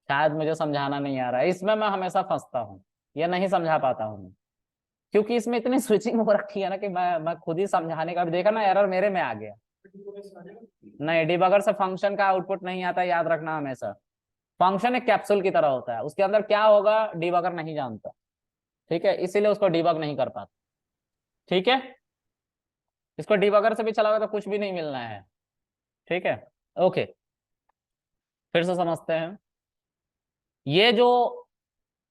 शायद मुझे समझाना नहीं आ रहा है, इसमें मैं हमेशा फंसता हूँ, ये नहीं समझा पाता हूँ मैं, क्योंकि इसमें इतनी स्विचिंग हो रखी है ना कि मैं खुद ही समझाने का भी देखा ना, एरर मेरे में आ गया। नहीं, डिबगर से फंक्शन का आउटपुट नहीं आता, याद रखना हमेशा। फंक्शन एक कैप्सूल की तरह होता है, उसके अंदर क्या होगा डिबगर नहीं जानता। ठीक है, इसीलिए उसको डिबग नहीं कर पाता। ठीक है, इसको डिबगर से भी चलाओगे तो कुछ भी नहीं मिलना है। ठीक है, ओके, फिर से समझते हैं। ये जो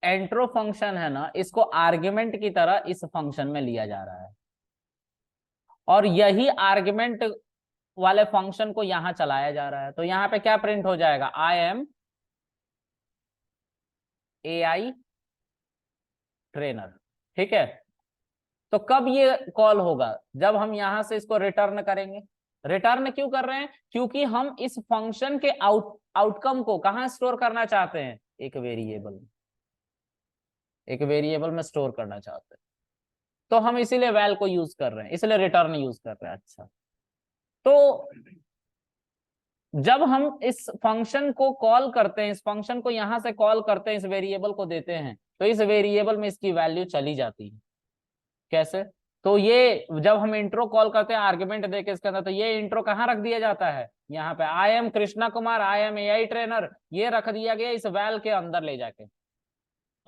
एंट्रो फंक्शन है ना, इसको आर्ग्यूमेंट की तरह इस फंक्शन में लिया जा रहा है, और यही आर्ग्यूमेंट वाले फंक्शन को यहां चलाया जा रहा है। तो यहां पे क्या प्रिंट हो जाएगा, आई एम AI ट्रेनर। ठीक है, तो कब ये कॉल होगा, जब हम यहां से इसको रिटर्न करेंगे। रिटर्न क्यों कर रहे हैं, क्योंकि हम इस फंक्शन के आउटकम को कहां स्टोर करना चाहते हैं, एक वेरिएबल में, एक वेरिएबल में स्टोर करना चाहते हैं। तो हम इसीलिए वैल को यूज कर रहे हैं, इसलिए रिटर्न यूज कर रहे हैं। अच्छा, तो जब हम इस फंक्शन को कॉल करते हैं, इस फंक्शन को यहां से कॉल करते हैं, इस वेरिएबल को देते हैं, तो इस वेरिएबल में इसकी वैल्यू चली जाती है। कैसे, तो ये जब हम इंट्रो कॉल करते हैं आर्ग्यूमेंट देके इसके अंदर, तो ये इंट्रो कहाँ रख दिया जाता है, यहाँ पे I am Krishna Kumar, I am AI trainer, ये रख दिया गया इस वैल के अंदर ले जाके,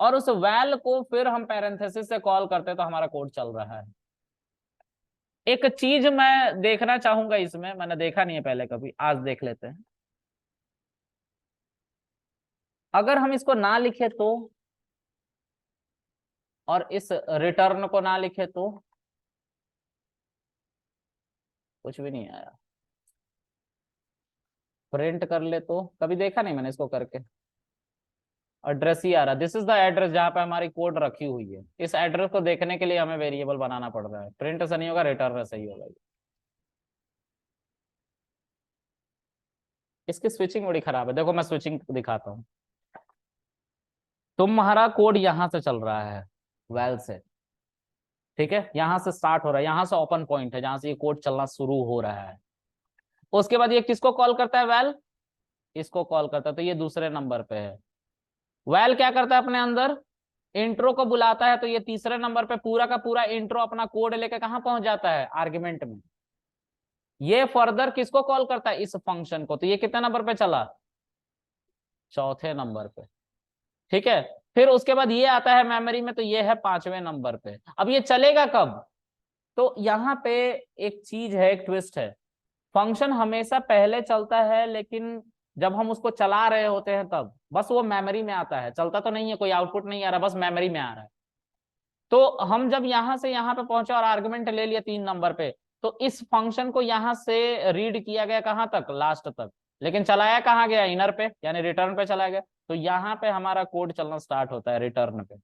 और उस वैल को फिर हम पैरेंथेसिस से कॉल करते हैं, तो हमारा कोड चल रहा है। एक चीज मैं देखना चाहूंगा इसमें, मैंने देखा नहीं है पहले कभी, आज देख लेते हैं। अगर हम इसको ना लिखे तो, और इस रिटर्न को ना लिखे तो, कुछ भी नहीं आया। प्रिंट कर ले तो, कभी देखा नहीं मैंने इसको करके। एड्रेस ही आ रहा, दिस इज द एड्रेस जहां पे हमारी कोड रखी हुई है। इस एड्रेस को देखने के लिए हमें वेरिएबल बनाना पड़ रहा है। प्रिंट से नहीं होगा, रिटर्न से ही होगा। इसकी स्विचिंग बड़ी खराब है, देखो मैं स्विचिंग दिखाता हूँ। तुम्हारा कोड यहां से चल रहा है, वेल से। ठीक है, यहां से स्टार्ट हो रहा है, यहां से ओपन पॉइंट है जहां से ये कोड चलना शुरू हो रहा है। उसके बाद ये किसको कॉल करता है, वेल, इसको कॉल करता है, तो ये दूसरे नंबर पे है। वेल क्या करता है, अपने अंदर इंट्रो को बुलाता है, तो ये तीसरे नंबर पे पूरा का पूरा इंट्रो अपना कोड लेके कहां पहुंच जाता है, आर्ग्यूमेंट में। ये फर्दर किसको कॉल करता है, इस फंक्शन को, तो ये कितने नंबर पे चला, चौथे नंबर पे। ठीक है, फिर उसके बाद ये आता है मेमोरी में, तो ये है पांचवें नंबर पे। अब ये चलेगा कब, तो यहाँ पे एक चीज है, एक ट्विस्ट है। फंक्शन हमेशा पहले चलता है, लेकिन जब हम उसको चला रहे होते हैं तब बस वो मेमोरी में आता है, चलता तो नहीं है, कोई आउटपुट नहीं आ रहा, बस मेमोरी में आ रहा है। तो हम जब यहां से यहां पे पहुंचे और आर्गुमेंट ले लिया 3 नंबर पे, तो इस फंक्शन को यहां से रीड किया गया कहां तक, लास्ट तक, लेकिन चलाया कहां गया, इनर पे, यानी रिटर्न पे चला गया। तो यहाँ पे हमारा कोड चलना स्टार्ट होता है रिटर्न पे।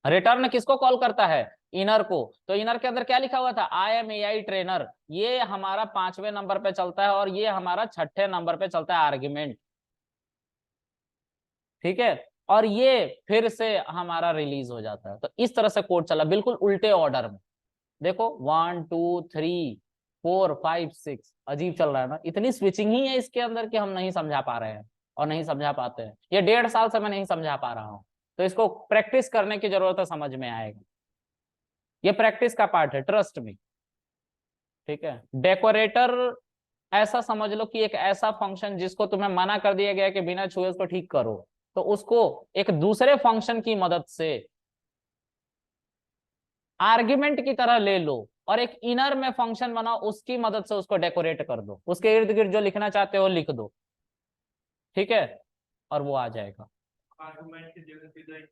रिटर्न किसको कॉल करता है, इनर को। तो इनर के अंदर क्या लिखा हुआ था, आई एम AI ट्रेनर, ये हमारा पांचवें नंबर पे चलता है, और ये हमारा छठे नंबर पे चलता है आर्ग्यूमेंट। ठीक है, और ये फिर से हमारा रिलीज हो जाता है। तो इस तरह से कोड चला, बिल्कुल उल्टे ऑर्डर में। देखो 1 2 3 4 5 6, अजीब चल रहा है ना, इतनी स्विचिंग ही है इसके अंदर कि हम नहीं समझा पा रहे हैं, और नहीं समझा पाते हैं। ये 1.5 साल से मैं नहीं समझा पा रहा हूँ, तो इसको प्रैक्टिस करने की जरूरत है, समझ में आएगा। ये प्रैक्टिस का पार्ट है, ट्रस्ट में। ठीक है, डेकोरेटर ऐसा समझ लो कि एक ऐसा फंक्शन जिसको तुम्हें मना कर दिया गया कि बिना छुए उसको ठीक करो, तो उसको एक दूसरे फंक्शन की मदद से आर्ग्यूमेंट की तरह ले लो, और एक इनर में फंक्शन बनाओ, उसकी मदद से उसको डेकोरेट कर दो, उसके इर्द गिर्द जो लिखना चाहते हो लिख दो। ठीक है, और वो आ जाएगा। आर्गुमेंट की जगह सीधा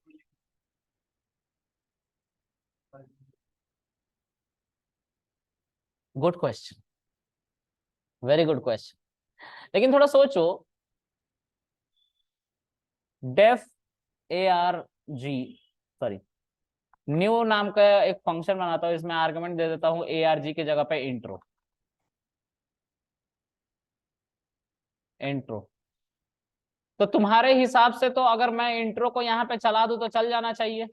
good question, very good question. लेकिन थोड़ा सोचो, डेफ ARG, सॉरी, न्यू नाम का एक फंक्शन बनाता हूं, इसमें आर्गुमेंट दे देता हूं ARG की जगह पे इंट्रो। इंट्रो, तो तुम्हारे हिसाब से तो अगर मैं इंट्रो को यहां पे चला दूं तो चल जाना चाहिए,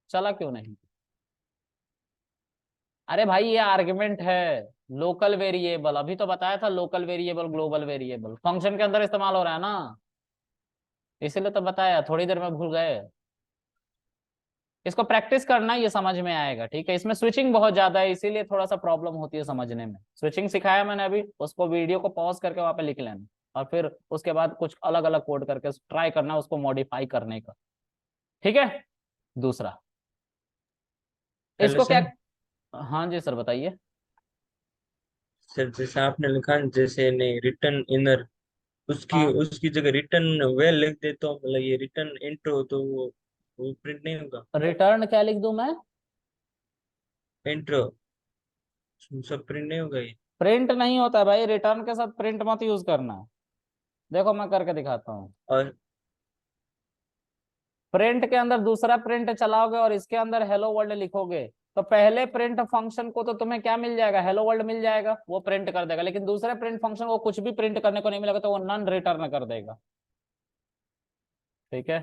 चला क्यों नहीं। अरे भाई ये आर्गुमेंट है, लोकल वेरिएबल, अभी तो बताया था, local variable global variable function के अंदर इस्तेमाल हो रहा है ना, इसीलिए तो बताया, थोड़ी देर में भूल गए। इसको प्रैक्टिस करना, ये समझ में आएगा, ठीक है। इसमें स्विचिंग बहुत ज्यादा है, इसीलिए थोड़ा सा प्रॉब्लम होती है समझने में। स्विचिंग सिखाया मैंने अभी, उसको वीडियो को पॉज करके वहां पे लिख लेना, और फिर उसके बाद कुछ अलग अलग कोड करके ट्राई करना उसको मॉडिफाई करने का, ठीक है। दूसरा, हेलो इसको क्या, सर। हाँ जी सर बताइए। सर जैसे आपने लिखा न, जैसे नहीं रिटर्न इनर, उसकी हाँ, उसकी जगह रिटर्न वेल लिख दे तो मतलब ये रिटर्न इंट्रो तो वो प्रिंट नहीं होगा। रिटर्न क्या लिख दूं मैं? इंट्रो सब प्रिंट नहीं होगा ये। प्रिंट नहीं होता भाई, रिटर्न के साथ प्रिंट मत यूज करना। देखो मैं करके दिखाता हूँ। और प्रिंट के अंदर दूसरा प्रिंट चलाओगे और इसके अंदर हेलो वर्ल्ड लिखोगे, तो पहले प्रिंट फंक्शन को तो तुम्हें क्या मिल जाएगा, हेलो वर्ल्ड मिल जाएगा, वो प्रिंट कर देगा। लेकिन दूसरे प्रिंट फंक्शन को कुछ भी प्रिंट करने को नहीं मिलेगा, तो वो नन रिटर्न कर देगा, ठीक है।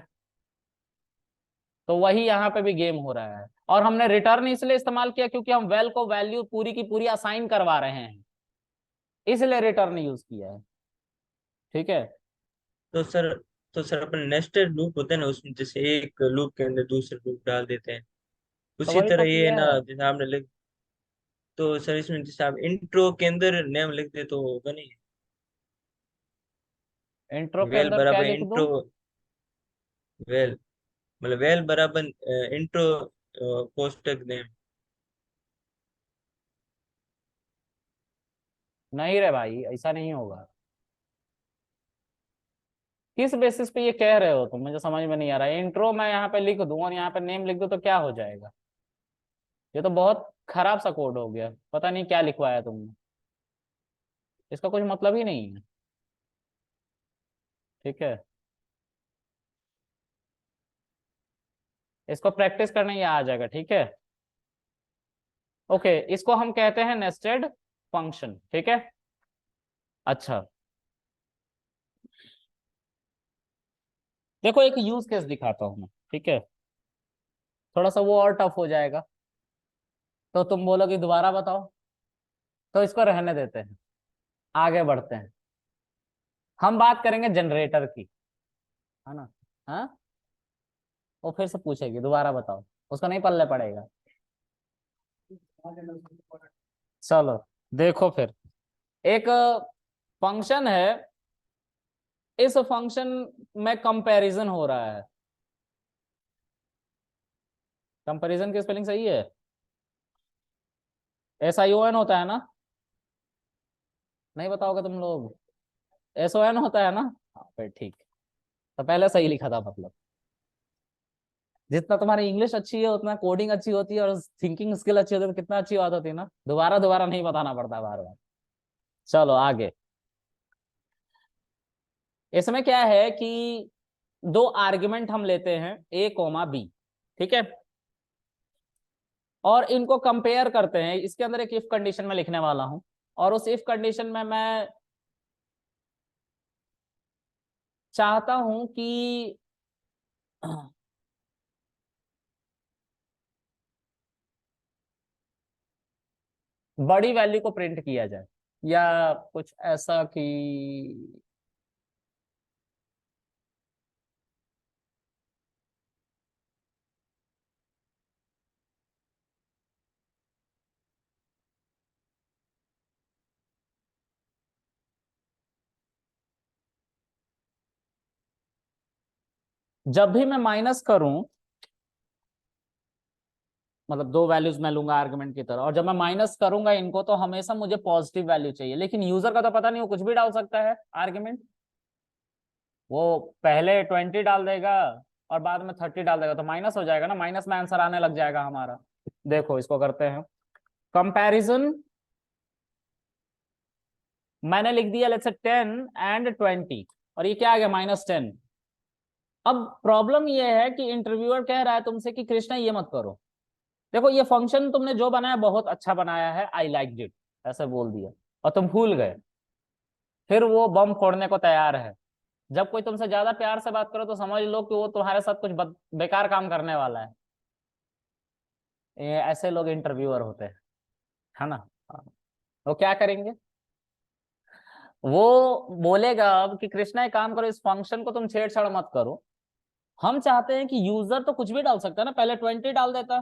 तो वही यहाँ पे भी गेम हो रहा है। और हमने रिटर्न इसलिए इस्तेमाल किया क्योंकि हम वेल को वैल्यू पूरी की पूरी असाइन करवा रहे हैं, इसलिए रिटर्न यूज किया है, ठीक है। तो सर तो सर अपन नेस्टेड लूप होते हैं ना, उसमें जैसे एक लूप के अंदर दूसरे लूप डाल देते हैं, तो उसी वही तो तरह ये है किया ना, है। जैसे आपने लिख, तो सर इसमें जैसे आप इंट्रो के अंदर नेम लिख दे तो होगा नहीं। इंट्रो के वेल अंदर क्या बराबर लिख दूं? इंट्रो, वेल मतलब वेल बराबर इंट्रो कोष्टक नेम। नहीं रे भाई, ऐसा नहीं होगा। किस बेसिस पे ये कह रहे हो तुम, मुझे समझ में नहीं आ रहा है। इंट्रो मैं यहाँ पे लिख दूं और यहाँ पे नेम लिख दूं तो क्या हो जाएगा? ये तो बहुत खराब सा कोड हो गया, पता नहीं क्या लिखवाया तुमने, इसका कुछ मतलब ही नहीं है, ठीक है। इसको प्रैक्टिस करने ये आ जाएगा, ठीक है। ओके, इसको हम कहते हैं नेस्टेड फंक्शन, ठीक है। अच्छा, देखो एक यूज केस दिखाता हूं मैं, ठीक है। थोड़ा सा वो और टफ हो जाएगा, तो तुम बोलोगे दोबारा बताओ, तो इसको रहने देते हैं, आगे बढ़ते हैं। हम बात करेंगे जनरेटर की, है ना। हाँ, वो फिर से पूछेगी दोबारा बताओ, उसको नहीं पल्ले पड़ेगा। चलो देखो फिर, एक फंक्शन है, इस फंक्शन में कंपैरिजन हो रहा है। कंपैरिजन की स्पेलिंग सही है? SION होता है ना? नहीं बताओगे तुम लोग? SON होता है ना? हाँ फिर ठीक, तो पहले सही लिखा था मतलब। जितना तुम्हारी इंग्लिश अच्छी है उतना कोडिंग अच्छी होती है, और थिंकिंग स्किल अच्छी होती है, तो कितना अच्छी बात होती है ना, दोबारा दोबारा नहीं बताना पड़ता बार बार। चलो आगे। इसमें क्या है कि दो आर्गुमेंट हम लेते हैं A, B, ठीक है। और इनको कंपेयर करते हैं, इसके अंदर एक इफ कंडीशन में लिखने वाला हूं, और उस इफ कंडीशन में मैं चाहता हूं कि बड़ी वैल्यू को प्रिंट किया जाए, या कुछ ऐसा कि जब भी मैं माइनस करूं, मतलब दो वैल्यूज मैं लूंगा आर्गुमेंट की तरह, और जब मैं माइनस करूंगा इनको तो हमेशा मुझे पॉजिटिव वैल्यू चाहिए। लेकिन यूजर का तो पता नहीं, वो कुछ भी डाल सकता है आर्गुमेंट, वो पहले 20 डाल देगा और बाद में 30 डाल देगा, तो माइनस हो जाएगा ना, माइनस में आंसर आने लग जाएगा हमारा। देखो इसको करते हैं कंपैरिजन, मैंने लिख दिया लेट्स से 10 and 20, और ये क्या आ गया -10। अब प्रॉब्लम ये है कि इंटरव्यूअर कह रहा है तुमसे कि कृष्णा ये मत करो, देखो ये फंक्शन तुमने जो बनाया बहुत अच्छा बनाया है, आई लाइक इट, ऐसे बोल दिया, और तुम भूल गए। फिर वो बम फोड़ने को तैयार है। जब कोई तुमसे ज्यादा प्यार से बात करो तो समझ लो कि वो तुम्हारे साथ कुछ बेकार काम करने वाला है। ये ऐसे लोग इंटरव्यूअर होते हैं, है ना। हाँ। वो क्या करेंगे, वो बोलेगा अब कि कृष्णा एक काम करो, इस फंक्शन को तुम छेड़छाड़ मत करो, हम चाहते हैं कि यूजर तो कुछ भी डाल सकता है ना, पहले 20 डाल देता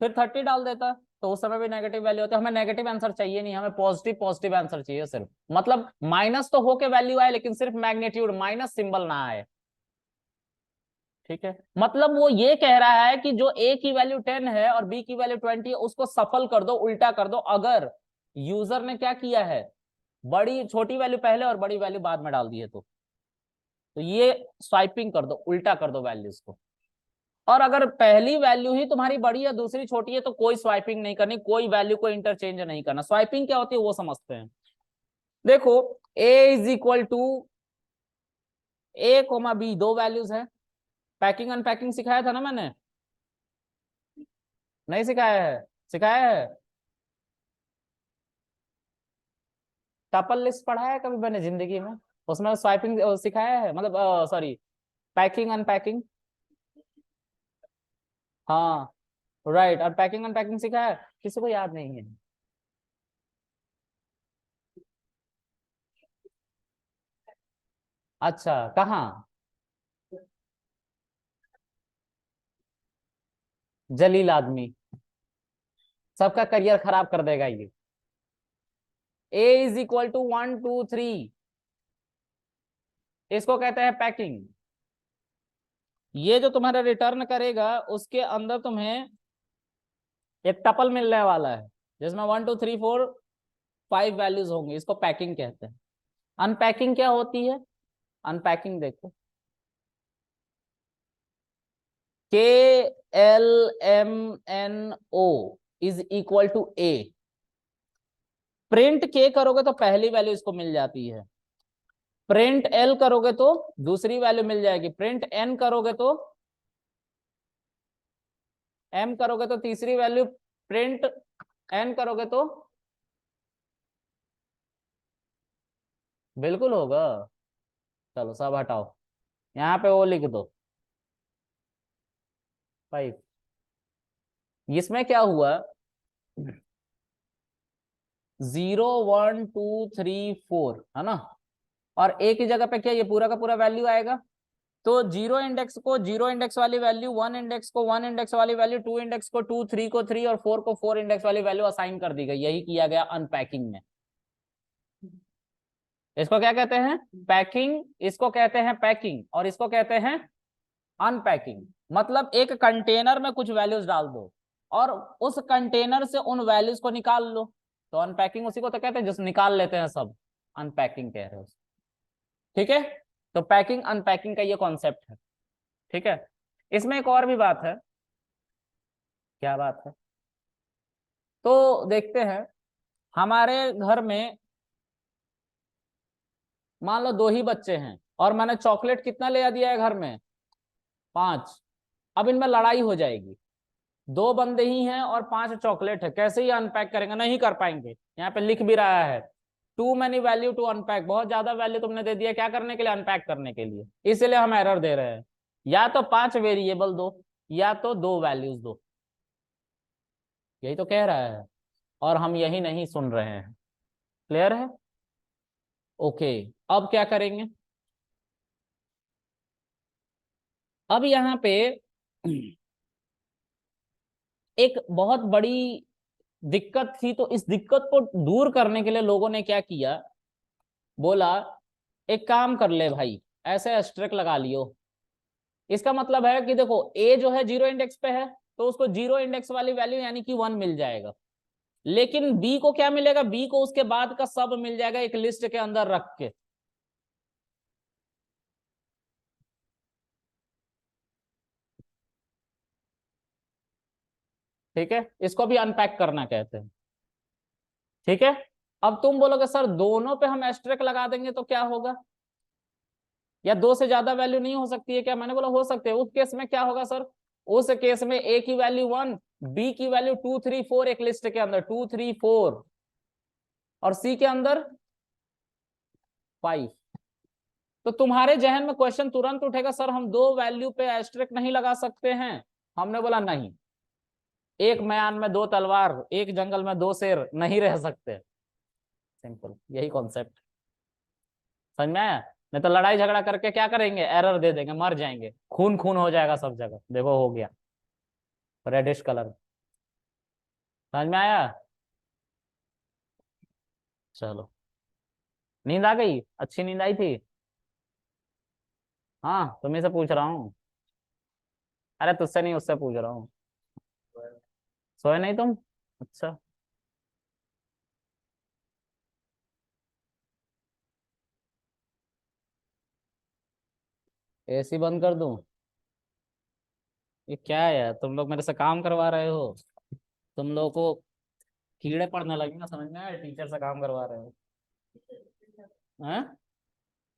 फिर 30 डाल देता तो उस समय भी नेगेटिव वैल्यू होती है। हमें नेगेटिव आंसर चाहिए नहीं, हमें पॉजिटिव पॉजिटिव आंसर चाहिए सिर्फ, मतलब माइनस तो होके वैल्यू आए लेकिन सिर्फ मैग्नीट्यूड माइनस सिंबल ना आए। ठीक है, मतलब वो ये कह रहा है कि जो ए की वैल्यू 10 है और बी की वैल्यू 20 है उसको सफल कर दो, उल्टा कर दो। अगर यूजर ने क्या किया है, बड़ी छोटी वैल्यू पहले और बड़ी वैल्यू बाद में डाल दी है तो ये स्वाइपिंग कर दो, उल्टा कर दो वैल्यूज को। और अगर पहली वैल्यू ही तुम्हारी बड़ी है दूसरी छोटी है तो कोई स्वाइपिंग नहीं करनी, कोई वैल्यू को इंटरचेंज नहीं करना। स्वाइपिंग क्या होती है वो समझते हैं। देखो A is equal to A comma B, दो वैल्यूज है। पैकिंग अनपैकिंग सिखाया था ना मैंने, नहीं सिखाया है? सिखाया है। टपल लिस्ट पढ़ा है कभी मैंने जिंदगी में? उसमें स्वाइपिंग सिखाया है, मतलब सॉरी पैकिंग अनपैकिंग। हाँ राइट, और पैकिंग अनपैकिंग सिखाया है, किसी को याद नहीं है? अच्छा कहाँ? जलील आदमी, सबका करियर खराब कर देगा ये। ए इज इक्वल टू 1 2 3, इसको कहते हैं पैकिंग। ये जो तुम्हारा रिटर्न करेगा उसके अंदर तुम्हें एक टपल मिलने वाला है जिसमें 1 2 3 4 5 वैल्यूज होंगी, इसको पैकिंग कहते हैं। अनपैकिंग क्या होती है? अनपैकिंग देखो, k l m n o is equal to a. Print के करोगे तो पहली वैल्यू इसको मिल जाती है, प्रिंट एल करोगे तो दूसरी वैल्यू मिल जाएगी, प्रिंट एन करोगे तो एम करोगे तो तीसरी वैल्यू, प्रिंट एन करोगे तो बिल्कुल होगा। चलो सब हटाओ, यहाँ पे वो लिख दो 5। इसमें क्या हुआ, 0 1 2 3 4 है ना, और एक ही जगह पे क्या ये पूरा का पूरा वैल्यू आएगा। तो जीरो इंडेक्स को जीरो इंडेक्स वाली वैल्यू, वन इंडेक्स को वन इंडेक्स वाली वैल्यू, टू इंडेक्स को टू, थ्री को थ्री और फोर को फोर इंडेक्स वाली वैल्यू असाइन कर दी गई। यही किया गया अनपैकिंग में। इसको क्या कहते हैं? पैकिंग। इसको कहते हैं पैकिंग और इसको कहते हैं अनपैकिंग। मतलब एक कंटेनर में कुछ वैल्यूज डाल दो और उस कंटेनर से उन वैल्यूज को निकाल लो, तो अनपैकिंग उसी को तो कहते हैं जिस निकाल लेते हैं सब, अनपैकिंग कह रहे हो। ठीक है, तो पैकिंग अनपैकिंग का ये कॉन्सेप्ट है। ठीक है, इसमें एक और भी बात है। क्या बात है? तो देखते हैं, हमारे घर में मान लो दो ही बच्चे हैं और मैंने चॉकलेट कितना ले दिया है घर में, 5। अब इनमें लड़ाई हो जाएगी, दो बंदे ही हैं और 5 चॉकलेट है, कैसे ही अनपैक करेंगे? नहीं कर पाएंगे। यहाँ पे लिख भी रहा है too many value to unpack, बहुत ज्यादा वैल्यू तुमने दे दिया, क्या करने के लिए? अनपैक करने के लिए। इसलिए हम एरर दे रहे हैं, या तो 5 वेरिएबल दो या तो दो वैल्यूज दो, यही तो कह रहा है और हम यही नहीं सुन रहे हैं। क्लियर है? ओके, अब क्या करेंगे? अब यहाँ पे एक बहुत बड़ी दिक्कत थी, तो इस दिक्कत को दूर करने के लिए लोगों ने क्या किया, बोला एक काम कर ले भाई, ऐसे एस्ट्रिक लगा लियो। इसका मतलब है कि देखो ए जो है जीरो इंडेक्स पे है तो उसको जीरो इंडेक्स वाली वैल्यू यानी कि 1 मिल जाएगा, लेकिन बी को क्या मिलेगा? बी को उसके बाद का सब मिल जाएगा एक लिस्ट के अंदर रख के। ठीक है, इसको भी अनपैक करना कहते हैं। ठीक है, अब तुम बोलोगे सर दोनों पे हम एस्ट्रिक लगा देंगे तो क्या होगा, या दो से ज्यादा वैल्यू नहीं हो सकती है क्या? मैंने बोला हो सकते है। उस केस में क्या होगा सर? उस केस में ए की वैल्यू 1, बी की वैल्यू 2 3 4 एक लिस्ट के अंदर 2 3 4 और सी के अंदर 5। तो तुम्हारे जहन में क्वेश्चन तुरंत उठेगा सर हम दो वैल्यू पे एस्ट्रिक नहीं लगा सकते हैं? हमने बोला नहीं, एक म्यान में दो तलवार, एक जंगल में दो शेर नहीं रह सकते। सिंपल, यही कॉन्सेप्ट समझ में आया। नहीं तो लड़ाई झगड़ा करके क्या करेंगे, एरर दे देंगे, मर जाएंगे, खून खून हो जाएगा सब जगह। देखो हो गया रेडिश कलर। समझ में आया। चलो, नींद आ गई, अच्छी नींद आई थी। हाँ तुम्हें से पूछ रहा हूँ, अरे तुझसे नहीं उससे पूछ रहा हूँ। सोए नहीं तुम? अच्छा। एसी बंद कर दूं? ये क्या है यार, तुम लोग मेरे से काम करवा रहे हो? तुम लोगों को कीड़े पड़ने लगे ना, समझ में आया, टीचर से काम करवा रहे हो। हैं?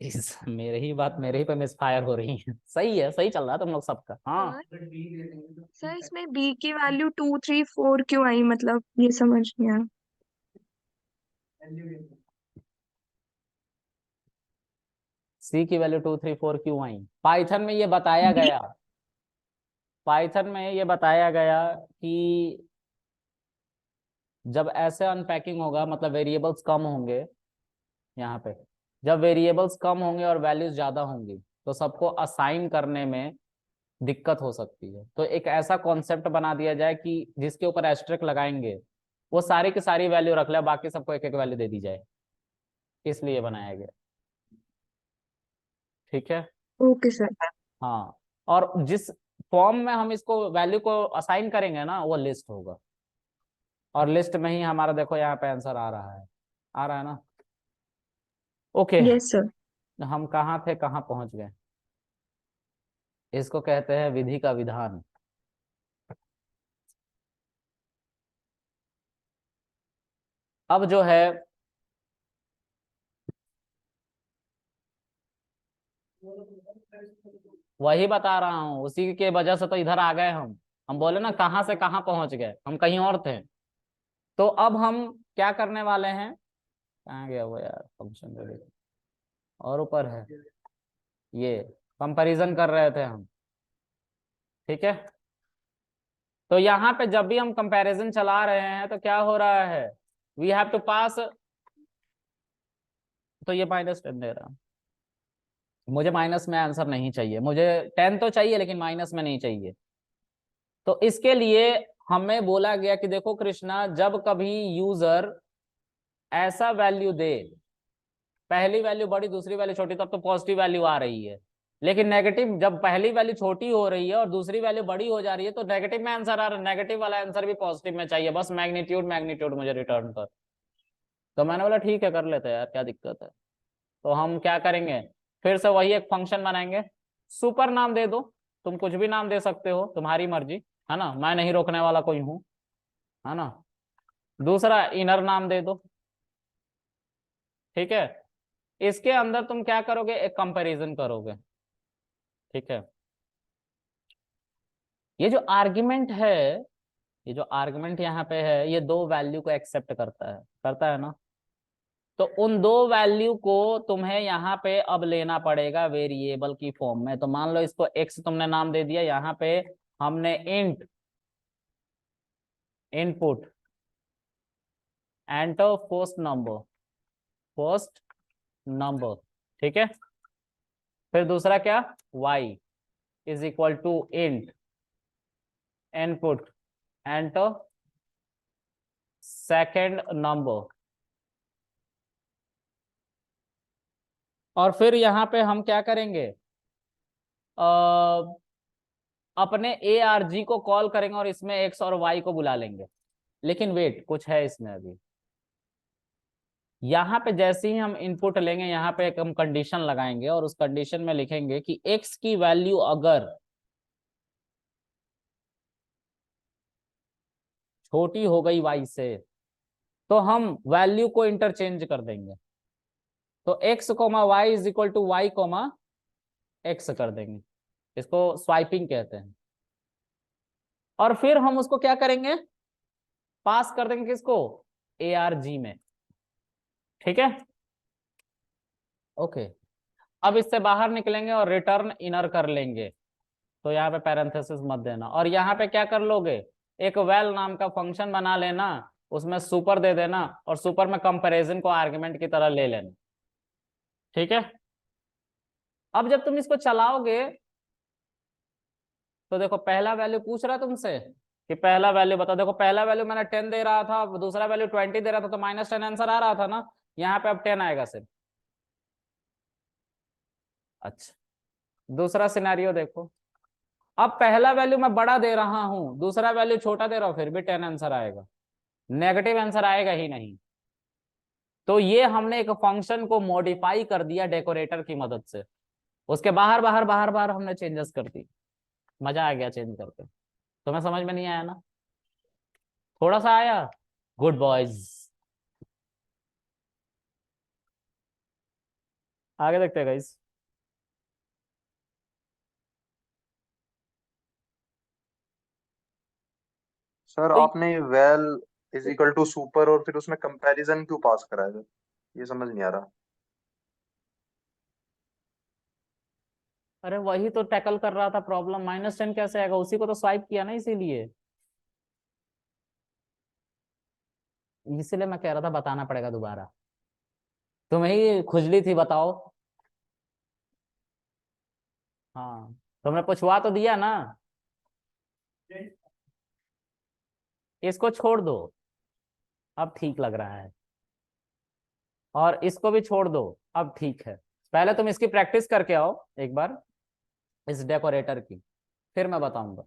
इस मेरे ही बात मेरे ही पे मिसफायर हो रही है। सही है, सही चल रहा है तुम लोग सबका। हाँ सर सर इसमें बी की वैल्यू 2 3 4 क्यों आई, मतलब ये समझ नहीं आया। सी की वैल्यू 2 3 4 क्यों आई, पाइथन में ये बताया बी। गया। पाइथन में ये बताया गया कि जब ऐसे अनपैकिंग होगा, मतलब वेरिएबल्स कम होंगे यहाँ पे, जब वेरिएबल्स कम होंगे और वैल्यूज ज्यादा होंगी तो सबको असाइन करने में दिक्कत हो सकती है। तो एक ऐसा कॉन्सेप्ट बना दिया जाए कि जिसके ऊपर एस्ट्रिक लगाएंगे वो सारी की सारी वैल्यू रख ले, बाकी सबको एक एक वैल्यू दे दी जाए, इसलिए बनाया गया। ठीक है। Okay sir. हाँ, और जिस फॉर्म में हम इसको वैल्यू को असाइन करेंगे ना वो लिस्ट होगा, और लिस्ट में ही हमारा देखो यहाँ पे आंसर आ रहा है, आ रहा है ना। Okay, yes sir. हम कहाँ थे, कहाँ पहुंच गए। इसको कहते हैं विधि का विधान। अब जो है वही बता रहा हूँ, उसी के वजह से तो इधर आ गए हम बोले ना कहाँ से कहाँ पहुंच गए, हम कहीं और थे। तो अब हम क्या करने वाले हैं, कहाँ गया वो यार फंक्शन, और ऊपर है ये, कंपैरिजन कर रहे थे हम। ठीक है, तो यहाँ पे जब भी हम कंपैरिजन चला रहे हैं तो क्या हो रहा है, वी हैव टू पास। तो ये -10 दे रहा, मुझे माइनस में आंसर नहीं चाहिए, मुझे 10 तो चाहिए लेकिन माइनस में नहीं चाहिए। तो इसके लिए हमें बोला गया कि देखो कृष्णा, जब कभी यूजर ऐसा वैल्यू दे, पहली वैल्यू बड़ी दूसरी वैल्यू छोटी, तब तो पॉजिटिव वैल्यू आ रही है। लेकिन नेगेटिव, जब पहली वैल्यू छोटी हो रही है और दूसरी वैल्यू बड़ी हो जा रही है तो नेगेटिव में आंसर आ रहा है, नेगेटिव वाला आंसर भी पॉजिटिव में चाहिए, बस मैग्नीट्यूड मैग्नीट्यूड मुझे रिटर्न कर। तो मैंने बोला ठीक है कर लेते हैं यार, क्या दिक्कत है। तो हम क्या करेंगे, फिर से वही एक फंक्शन बनाएंगे, सुपर नाम दे दो, तुम कुछ भी नाम दे सकते हो, तुम्हारी मर्जी है ना, मैं नहीं रोकने वाला कोई हूं, है ना। दूसरा इनर नाम दे दो। ठीक है, इसके अंदर तुम क्या करोगे, एक कंपैरिजन करोगे। ठीक है, ये जो आर्गुमेंट है, ये जो आर्गुमेंट यहाँ पे है, ये दो वैल्यू को एक्सेप्ट करता है ना। तो उन दो वैल्यू को तुम्हें यहाँ पे अब लेना पड़ेगा वेरिएबल की फॉर्म में। तो मान लो इसको x तुमने नाम दे दिया, यहाँ पे हमने int input enter first number. ठीक है, फिर दूसरा क्या, y is equal to int input enter second number. और फिर यहाँ पे हम क्या करेंगे, अपने ARG को कॉल करेंगे और इसमें x और y को बुला लेंगे। लेकिन वेट, कुछ है इसमें अभी। यहाँ पे जैसे ही हम इनपुट लेंगे, यहाँ पे एक हम कंडीशन लगाएंगे और उस कंडीशन में लिखेंगे कि x की वैल्यू अगर छोटी हो गई y से तो हम वैल्यू को इंटरचेंज कर देंगे। तो x comma y is equal to y comma x कर देंगे, इसको स्वाइपिंग कहते हैं। और फिर हम उसको क्या करेंगे, पास कर देंगे किसको, ARG में। ठीक है, ओके। अब इससे बाहर निकलेंगे और रिटर्न इनर कर लेंगे। तो यहाँ पे पैरेंथेसिस मत देना, और यहाँ पे क्या कर लोगे, एक वेल नाम का फंक्शन बना लेना, उसमें सुपर दे देना और सुपर में कंपैरिजन को आर्गुमेंट की तरह ले लेना। ठीक है, अब जब तुम इसको चलाओगे तो देखो पहला वैल्यू पूछ रहा तुमसे कि पहला वैल्यू बताओ। देखो पहला वैल्यू मैंने 10 दे रहा था, दूसरा वैल्यू 20 दे रहा था, तो -10 आंसर आ रहा था ना। यहाँ पे अब 10 आएगा सिर्फ। अच्छा, दूसरा सिनेरियो देखो, अब पहला वैल्यू मैं बड़ा दे रहा हूं, दूसरा वैल्यू छोटा दे रहा हूं, फिर भी 10 आंसर आएगा, नेगेटिव आंसर आएगा ही नहीं। तो ये हमने एक फंक्शन को मॉडिफाई कर दिया डेकोरेटर की मदद से, उसके बाहर बाहर बाहर बाहर हमने चेंजेस कर दी। मजा आ गया चेंज करके। तुम्हें समझ में नहीं आया ना? थोड़ा सा आया? Good boys. आगे देखते हैं गाइस। सर तो आपने well is equal to super और फिर उसमें कंपैरिजन क्यों पास करा है सर? ये समझ नहीं आ रहा। अरे वही तो टैकल कर रहा था प्रॉब्लम, -10 कैसे आएगा, उसी को तो स्वाइप किया ना, इसीलिए मैं कह रहा था बताना पड़ेगा दोबारा। तुम्हें ही खुजली थी, बताओ। हाँ, तुमने पूछवा तो दिया ना। इसको छोड़ दो, अब ठीक लग रहा है, और इसको भी छोड़ दो, अब ठीक है। पहले तुम इसकी प्रैक्टिस करके आओ एक बार, इस डेकोरेटर की, फिर मैं बताऊंगा।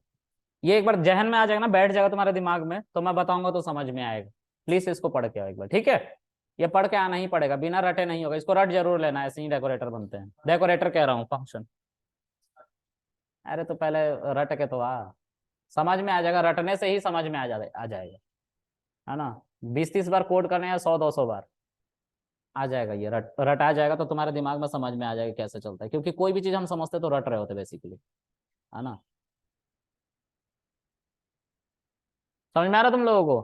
ये एक बार जहन में आ जाएगा ना, बैठ जाएगा तुम्हारे दिमाग में, तो मैं बताऊंगा तो समझ में आएगा। प्लीज इसको पढ़ के आओ एक बार, ठीक है? ये पढ़ के आना ही पड़ेगा, बिना रटे नहीं होगा। इसको रट जरूर लेना, ऐसे ही डेकोरेटर बनते हैं। डेकोरेटर कह रहा हूँ, फंक्शन। अरे तो पहले रट के तो आ, समझ में आ जाएगा, रटने से ही समझ में आ जाएगा, है ना? 20-30 बार कोड करने या 100-200 बार आ जाएगा। ये रट आ जाएगा तो तुम्हारे दिमाग में समझ में आ जाएगा कैसे चलता है, क्योंकि कोई भी चीज हम समझते तो रट रहे होते बेसिकली, है ना? समझ में आ रहा तुम लोगों को?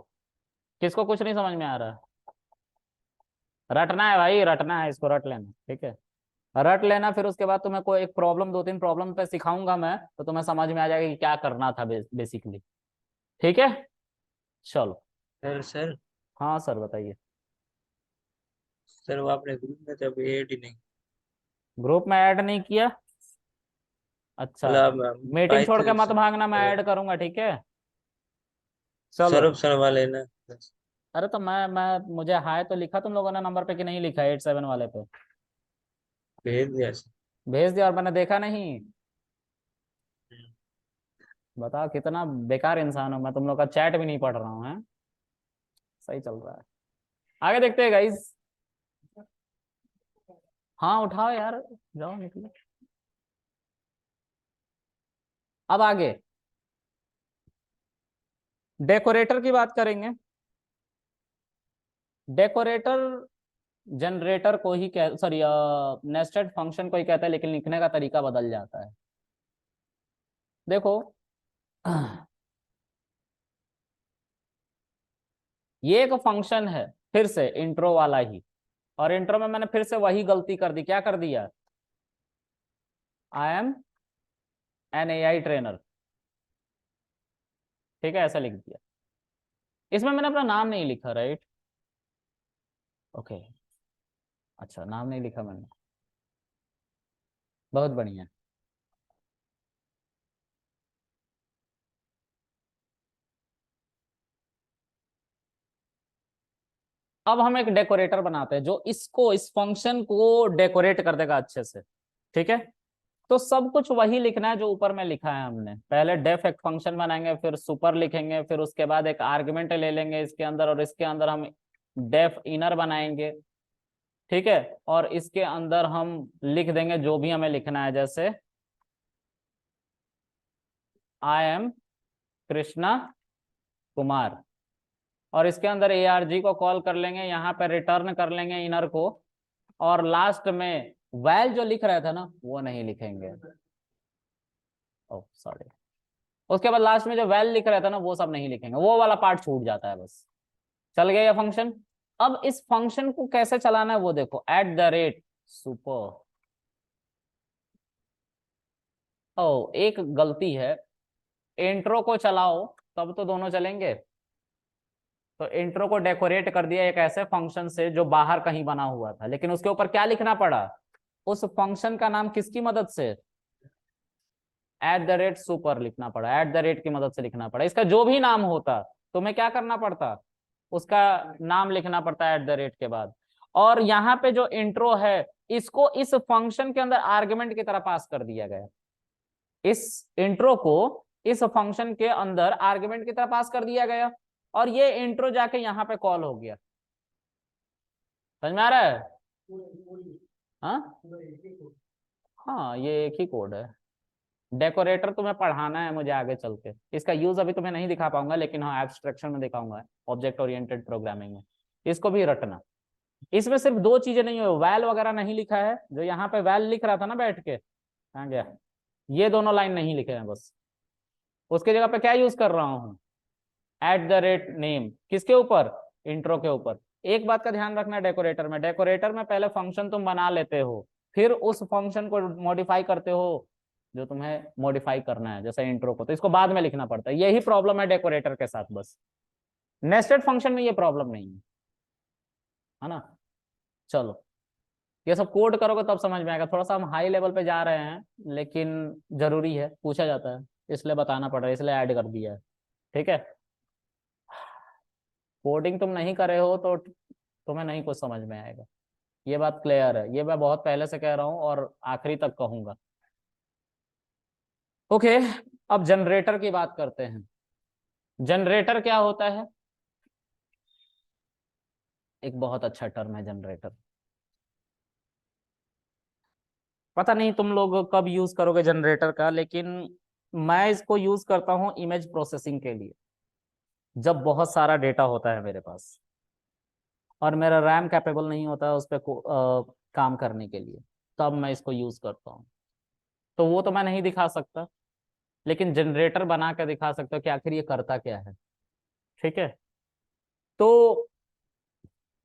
किसको कुछ नहीं समझ में आ रहा? रटना है भाई, रटना है, इसको रट लेना, ठीक है? रट लेना, फिर उसके बाद तुम्हें कोई एक प्रॉब्लम, 2-3 प्रॉब्लम पे सिखाऊंगा मैं, तो तुम्हें समझ में आ जाएगा कि क्या करना था बेसिकली। ठीक है, चलो। सर हाँ सर, बताइए। सर वो आपने ग्रुप में तो अभी ऐड ही नहीं। ग्रुप में ऐड नहीं किया? अच्छा, मतलब मीटिंग छोड़ के पाइथन मत भागना, मैं ऐड करूंगा, ठीक है? चलो। सौरभ सर वाले ना। अरे तो मैं मुझे हाय तो लिखा तुम लोगों ने नंबर पे कि नहीं लिखा, 87 वाले पे? भेज दिया सर। भेज दिया और मैंने देखा नहीं? बताओ कितना बेकार इंसान हूं मैं, तुम लोग का चैट भी नहीं पढ़ रहा हूँ, है? सही चल रहा है। आगे देखते हैं गाइस। हाँ उठाओ यार, जाओ निकलो। अब आगे डेकोरेटर की बात करेंगे। डेकोरेटर जनरेटर को ही कह, सॉरी, नेस्टेड फंक्शन को ही कहता है, लेकिन लिखने का तरीका बदल जाता है। देखो ये एक फंक्शन है, फिर से इंट्रो वाला ही, और इंट्रो में मैंने फिर से वही गलती कर दी। क्या कर दिया? I am an AI trainer, ठीक है, ऐसा लिख दिया। इसमें मैंने अपना नाम नहीं लिखा, राइट? ओके, अच्छा, नाम नहीं लिखा मैंने, बहुत बढ़िया। अब हम एक डेकोरेटर बनाते हैं जो इसको, इस फंक्शन को डेकोरेट कर देगा अच्छे से, ठीक है? तो सब कुछ वही लिखना है जो ऊपर में लिखा है हमने। पहले डेफ एक फंक्शन बनाएंगे, फिर सुपर लिखेंगे, फिर उसके बाद एक आर्गुमेंट ले लेंगे इसके अंदर, और इसके अंदर हम डेफ इनर बनाएंगे, ठीक है? और इसके अंदर हम लिख देंगे जो भी हमें लिखना है, जैसे आई एम कृष्णा कुमार, और इसके अंदर ARG को कॉल कर लेंगे, यहाँ पे रिटर्न कर लेंगे इनर को, और लास्ट में वैल जो लिख रहे थे ना वो नहीं लिखेंगे। ओह सॉरी, उसके बाद लास्ट में जो वैल लिख रहे थे ना वो सब नहीं लिखेंगे, वो वाला पार्ट छूट जाता है बस। चल गया ये फंक्शन। अब इस फंक्शन को कैसे चलाना है वो देखो, @सुपर। ओ एक गलती है, इंट्रो को चलाओ तब तो दोनों चलेंगे, तो इंट्रो को डेकोरेट कर दिया एक ऐसे फंक्शन से जो बाहर कहीं बना हुआ था, लेकिन उसके ऊपर क्या लिखना पड़ा, उस फंक्शन का नाम किसकी मदद से, @super लिखना पड़ा, @ की मदद से लिखना पड़ा। इसका जो भी नाम होता तुम्हें क्या करना पड़ता, उसका नाम लिखना पड़ता है @ के बाद। और यहाँ पे जो इंट्रो है इसको इस फंक्शन के अंदर आर्गुमेंट की तरह पास कर दिया गया, इस इंट्रो को इस फंक्शन के अंदर आर्गुमेंट की तरह पास कर दिया गया, और ये इंट्रो जाके यहाँ पे कॉल हो गया। समझ में आ रहा है? हाँ हाँ, ये एक ही कोड है। डेकोरेटर तुम्हें पढ़ाना है मुझे आगे चल के, इसका यूज अभी तुम्हें नहीं दिखा पाऊंगा, लेकिन हाँ एब्स्ट्रैक्शन में दिखाऊंगा, ऑब्जेक्ट ओरिएंटेड प्रोग्रामिंग में। इसको भी रटना। इसमें सिर्फ दो चीजें नहीं है, वैल वगैरह नहीं लिखा है, जो यहाँ पे वैल लिख रहा था ना बैठ के, कहाँ गया, ये दोनों लाइन नहीं लिखे हैं बस। उसके जगह पे क्या यूज कर रहा हूँ, @name, किसके ऊपर, इंट्रो के ऊपर। एक बात का ध्यान रखना डेकोरेटर में, डेकोरेटर में पहले फंक्शन तुम बना लेते हो, फिर उस फंक्शन को मॉडिफाई करते हो जो तुम्हें मॉडिफाई करना है, जैसे इंट्रो को, तो इसको बाद में लिखना पड़ता है। यही प्रॉब्लम है डेकोरेटर के साथ, बस नेस्टेड फंक्शन में ये प्रॉब्लम नहीं है ना। चलो ये सब कोड करोगे तब समझ में आएगा। थोड़ा सा हम हाई लेवल पे जा रहे हैं, लेकिन जरूरी है, पूछा जाता है इसलिए बताना पड़ रहा है, इसलिए ऐड कर दिया है। ठीक है, कोडिंग तुम नहीं करे हो तो तुम्हें नहीं कुछ समझ में आएगा, ये बात क्लियर है, ये मैं बहुत पहले से कह रहा हूँ और आखिरी तक कहूंगा। ओके, अब जनरेटर की बात करते हैं। जनरेटर क्या होता है, एक बहुत अच्छा टर्म है जनरेटर। पता नहीं तुम लोग कब यूज करोगे जनरेटर का, लेकिन मैं इसको यूज करता हूं इमेज प्रोसेसिंग के लिए, जब बहुत सारा डेटा होता है मेरे पास और मेरा रैम कैपेबल नहीं होता है उस पर काम करने के लिए, तब मैं इसको यूज करता हूँ। तो वो तो मैं नहीं दिखा सकता, लेकिन जनरेटर बना कर दिखा सकता हूँ कि आखिर ये करता क्या है। ठीक है, तो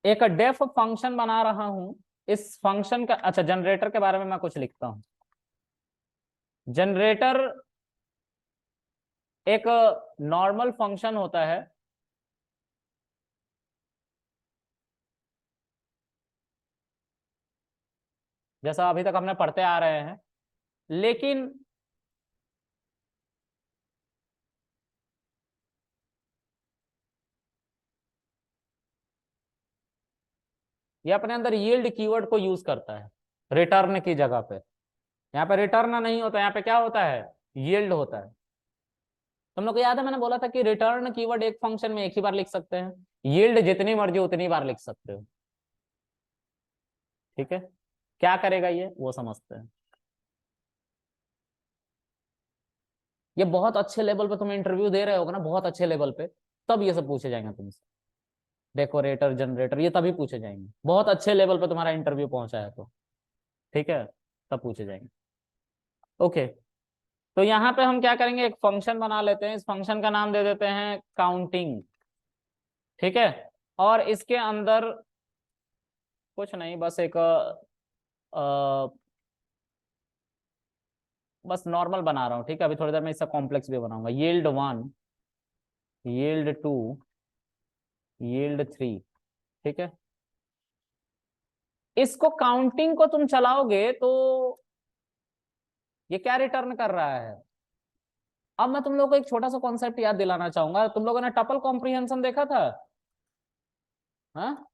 एक डेफ फंक्शन बना रहा हूं, इस फंक्शन का, अच्छा जनरेटर के बारे में मैं कुछ लिखता हूं। जनरेटर एक नॉर्मल फंक्शन होता है, जैसा अभी तक हमने पढ़ते आ रहे हैं, लेकिन ये अपने अंदर यील्ड कीवर्ड को यूज करता है रिटर्न की जगह पे। यहाँ पे रिटर्न नहीं होता, यहाँ पे क्या होता है, यील्ड होता है। तुम लोग को याद है मैंने बोला था कि रिटर्न कीवर्ड एक फंक्शन में एक ही बार लिख सकते हैं, यील्ड जितनी मर्जी उतनी बार लिख सकते हो। ठीक है, क्या करेगा ये वो समझते हैं। ये बहुत अच्छे लेवल पे तुम इंटरव्यू दे रहे होगे ना, बहुत अच्छे लेवल पे, तब ये सब पूछे जाएंगे तुमसे, डेकोरेटर जनरेटर ये तभी पूछे जाएंगे, बहुत अच्छे लेवल पे तुम्हारा इंटरव्यू पहुंचा है तो। ठीक है, तब पूछे जाएंगे। ओके, तो यहाँ पे हम क्या करेंगे, एक फंक्शन बना लेते हैं, इस फंक्शन का नाम दे देते हैं काउंटिंग। ठीक है, और इसके अंदर कुछ नहीं, बस एक बस नॉर्मल बना रहा हूँ। ठीक है, अभी थोड़ी देर में इसका कॉम्प्लेक्स भी बनाऊंगा। yield1, yield2, yield3। ठीक है, इसको काउंटिंग को तुम चलाओगे तो ये क्या रिटर्न कर रहा है। अब मैं तुम लोगों को एक छोटा सा कॉन्सेप्ट याद दिलाना चाहूंगा। तुम लोगों ने टपल कॉम्प्रिहेंशन देखा था? हाँ,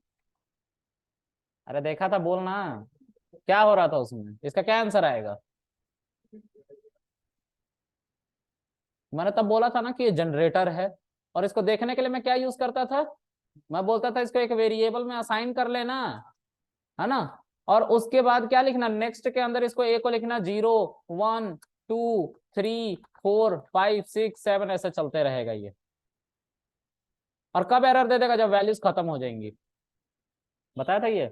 अरे देखा था, बोलना क्या हो रहा था उसमें, इसका क्या आंसर आएगा। मैंने तब बोला था ना कि ये जनरेटर है, और इसको देखने के लिए मैं क्या यूज करता था, मैं बोलता था इसको एक वेरिएबल में असाइन कर लेना, है ना, और उसके बाद क्या लिखना, नेक्स्ट के अंदर इसको ए को लिखना 0 1 2 3 4 5 6 7, ऐसे चलते रहेगा ये। और कब एरर दे देगा, जब वैल्यूज खत्म हो जाएंगी। बताया था ये,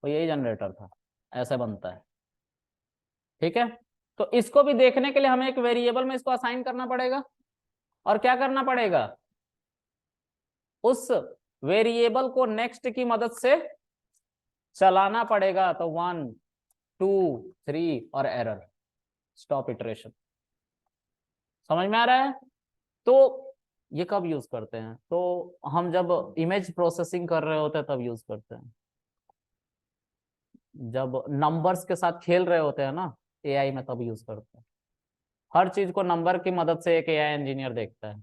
तो यही जनरेटर था, ऐसे बनता है। ठीक है, तो इसको भी देखने के लिए हमें एक वेरिएबल में इसको असाइन करना पड़ेगा, और क्या करना पड़ेगा, उस वेरिएबल को नेक्स्ट की मदद से चलाना पड़ेगा। तो 1 2 3 और एरर, स्टॉप इटरेशन। समझ में आ रहा है? तो ये कब यूज करते हैं? तो हम जब इमेज प्रोसेसिंग कर रहे होते हैं तब यूज करते हैं, जब नंबर्स के साथ खेल रहे होते हैं ना एआई में, तब यूज करते हैं। हर चीज को नंबर की मदद से एक एआई इंजीनियर देखता है।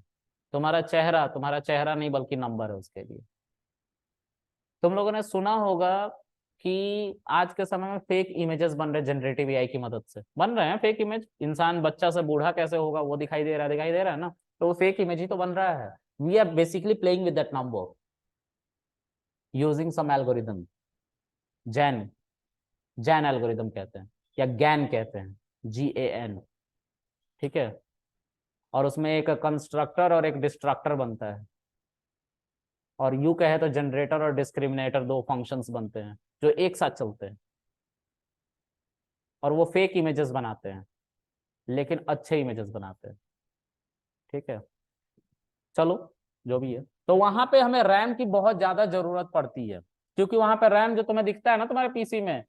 तुम्हारा चेहरा नहीं बल्कि नंबर है उसके लिए। तुम लोगों ने सुना होगा कि आज के समय में फेक इमेजेस बन रहे जनरेटिव एआई की मदद से। बन रहे हैं फेक इमेज, इंसान बच्चा से बूढ़ा कैसे होगा वो दिखाई दे रहा है ना, तो वो फेक इमेज ही तो बन रहा है। We are basically playing with that number using some algorithm. जैन जैन एल्गोरिदम कहते हैं या गैन कहते हैं, GAN। ठीक है, और उसमें एक कंस्ट्रक्टर और एक डिस्ट्रक्टर बनता है, और यू कहे तो जनरेटर और डिस्क्रिमिनेटर दो फंक्शंस बनते हैं जो एक साथ चलते हैं, और वो फेक इमेजेस बनाते हैं लेकिन अच्छे इमेजेस बनाते हैं। ठीक है, चलो जो भी है। तो वहां पे हमें रैम की बहुत ज्यादा जरूरत पड़ती है, क्योंकि वहां पे रैम जो तुम्हें दिखता है ना तुम्हारे पीसी में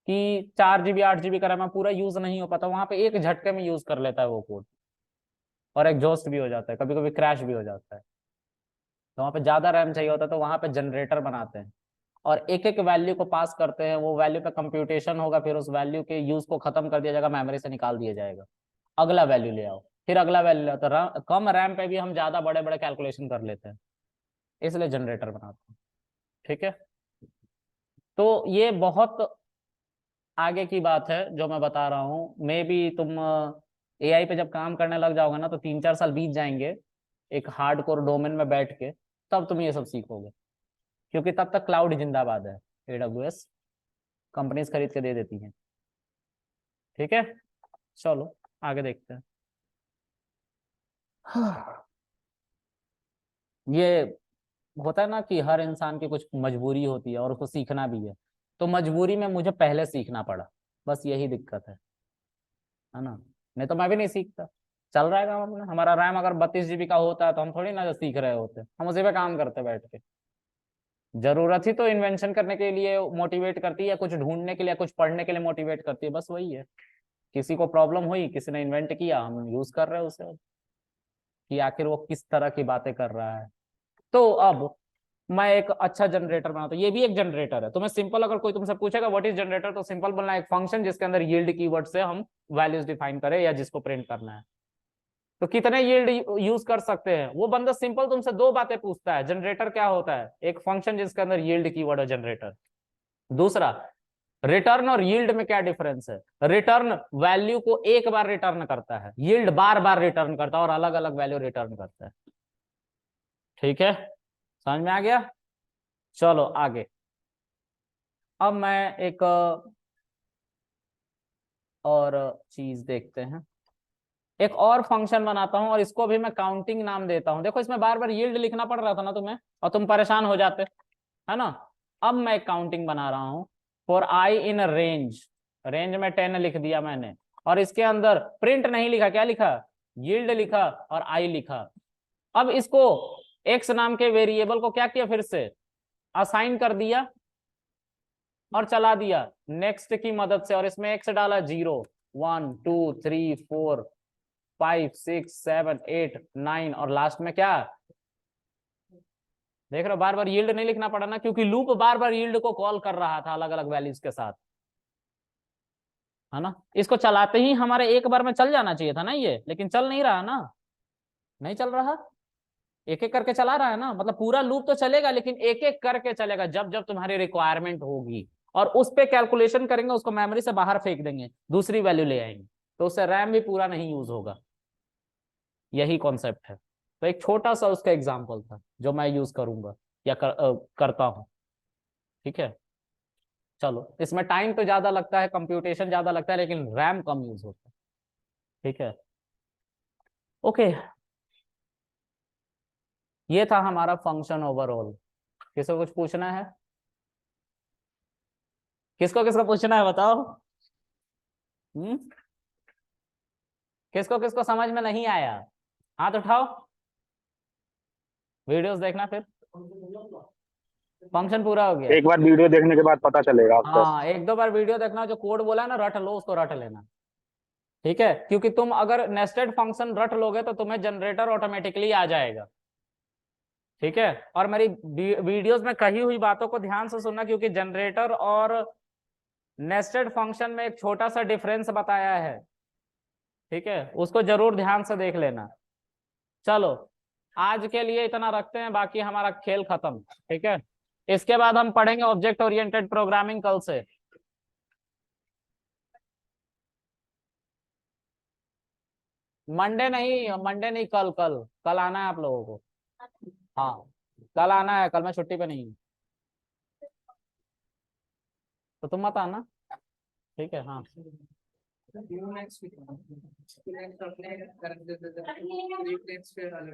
कि 4 GB 8 GB का रैम है, पूरा यूज नहीं हो पाता, वहां पे एक झटके में यूज कर लेता है वो कोड, और एग्जॉस्ट भी हो जाता है, कभी कभी क्रैश भी हो जाता है। तो वहां पे ज्यादा रैम चाहिए होता है, तो वहां पे जनरेटर बनाते हैं और एक एक वैल्यू को पास करते हैं। वो वैल्यू पे कंप्यूटेशन होगा, फिर उस वैल्यू के यूज को खत्म कर दिया जाएगा, मेमोरी से निकाल दिया जाएगा, अगला वैल्यू ले आओ, फिर अगला वैल्यू ले आओ। तो कम रैम पे भी हम ज्यादा बड़े बड़े कैलकुलेशन कर लेते हैं, इसलिए जनरेटर बनाते हैं। ठीक है, तो ये बहुत आगे की बात है जो मैं बता रहा हूँ। मे बी तुम एआई पे जब काम करने लग जाओगे ना तो 3 4 साल बीत जाएंगे एक हार्डकोर डोमेन में बैठ के, तब तुम ये सब सीखोगे, क्योंकि तब तक क्लाउड जिंदाबाद है, AWS कंपनीज खरीद के दे देती हैं। ठीक है, चलो आगे देखते हैं। ये होता है ना कि हर इंसान की कुछ मजबूरी होती है और उसको सीखना भी है, तो मजबूरी में मुझे पहले सीखना पड़ा, बस यही दिक्कत है ना। नहीं तो मैं भी नहीं सीखता, चल रहा है काम अपना। हमारा रैम अगर 32 GB का होता है तो हम थोड़ी ना सीख रहे होते, हम उसी पे काम करते बैठ के। जरूरत ही तो इन्वेंशन करने के लिए मोटिवेट करती है, कुछ ढूंढने के लिए, कुछ पढ़ने के लिए मोटिवेट करती है, बस वही है। किसी को प्रॉब्लम हुई, किसी ने इन्वेंट किया, हम यूज कर रहे हैं उसे, कि आखिर वो किस तरह की बातें कर रहा है। तो अब मैं एक अच्छा जनरेटर बनाता हूँ, ये भी एक जनरेटर है। तो मैं सिंपल, अगर कोई तुमसे पूछेगा व्हाट इज जनरेटर, तो सिंपल बोलना एक फंक्शन जिसके अंदर यील्ड कीवर्ड से हम वैल्यूज डिफाइन करें या जिसको प्रिंट करना है। तो कितने यील्ड यूज कर सकते हैं, वो बंदा सिंपल तुमसे दो बातें पूछता है। जनरेटर क्या होता है? एक फंक्शन जिसके अंदर यील्ड कीवर्ड है, जनरेटर। दूसरा, रिटर्न और यील्ड में क्या डिफरेंस है? रिटर्न वैल्यू को एक बार रिटर्न करता है, यील्ड बार बार रिटर्न करता है और अलग अलग वैल्यू रिटर्न करता है। ठीक है, समझ में आ गया? चलो आगे। अब मैं एक और चीज देखते हैं। एक और फंक्शन बनाता हूं और इसको भी मैं काउंटिंग नाम देता हूं। देखो इसमें बार बार यील्ड लिखना पड़ रहा था ना तुम्हें, और तुम परेशान हो जाते, है ना। अब मैं काउंटिंग बना रहा हूं for I in range. Range में 10 लिख दिया मैंने, और इसके अंदर प्रिंट नहीं लिखा, क्या लिखा? यील्ड लिखा और आई लिखा। अब इसको एक्स नाम के वेरिएबल को क्या किया, फिर से असाइन कर दिया और चला दिया नेक्स्ट की मदद से, और इसमें एक्स डाला 0 1 2 3 4 5 6 7 8 9, और लास्ट में क्या देख रहे हो? बार बार यील्ड नहीं लिखना पड़ा ना, क्योंकि लूप बार बार यील्ड को कॉल कर रहा था अलग अलग वैल्यूज के साथ, है ना। इसको चलाते ही हमारे एक बार में चल जाना चाहिए था ना ये, लेकिन चल नहीं रहा ना, नहीं चल रहा। एक एक करके चला रहा है ना, मतलब पूरा लूप तो चलेगा लेकिन एक एक करके चलेगा जब जब तुम्हारी रिक्वायरमेंट होगी, और उस पे कैलकुलेशन करेंगे, उसको मेमोरी से बाहर फेंक देंगे, दूसरी वैल्यू ले आएंगे, तो उससे रैम भी पूरा नहीं यूज होगा। यही कॉन्सेप्ट है। तो एक छोटा सा उसका एग्जाम्पल था जो मैं यूज करूंगा या करता हूं। ठीक है, चलो इसमें टाइम तो ज्यादा लगता है, कंप्यूटेशन ज्यादा लगता है, लेकिन रैम कम यूज होता है। ठीक है, ओके। ये था हमारा फंक्शन ओवरऑल। किसी को कुछ पूछना है? किसको किसको पूछना है बताओ। किसको किसको समझ में नहीं आया, हाथ उठाओ। वीडियोस देखना फिर। फंक्शन पूरा हो गया? एक बार वीडियो देखने के बाद पता चलेगा आपको। हाँ, एक दो बार वीडियो देखना, जो कोड बोला है ना रट लो, उसको रट लेना। ठीक है, क्योंकि तुम अगर नेस्टेड फंक्शन रट लोगे तो तुम्हें जनरेटर ऑटोमेटिकली आ जाएगा। ठीक है, और मेरी वीडियोस में कही हुई बातों को ध्यान से सुनना, क्योंकि जनरेटर और नेस्टेड फंक्शन में एक छोटा सा डिफरेंस बताया है। ठीक है, उसको जरूर ध्यान से देख लेना। चलो आज के लिए इतना रखते हैं, बाकी हमारा खेल खत्म। ठीक है, इसके बाद हम पढ़ेंगे ऑब्जेक्ट ओरिएंटेड प्रोग्रामिंग कल से। मंडे नहीं, कल कल कल आना है आप लोगों को। हाँ कल आना है, कल मैं छुट्टी पे नहीं हूँ, तो तुम मत आना। ठीक है, हाँ next week. Next अपने कर देते थे, next पे वाले।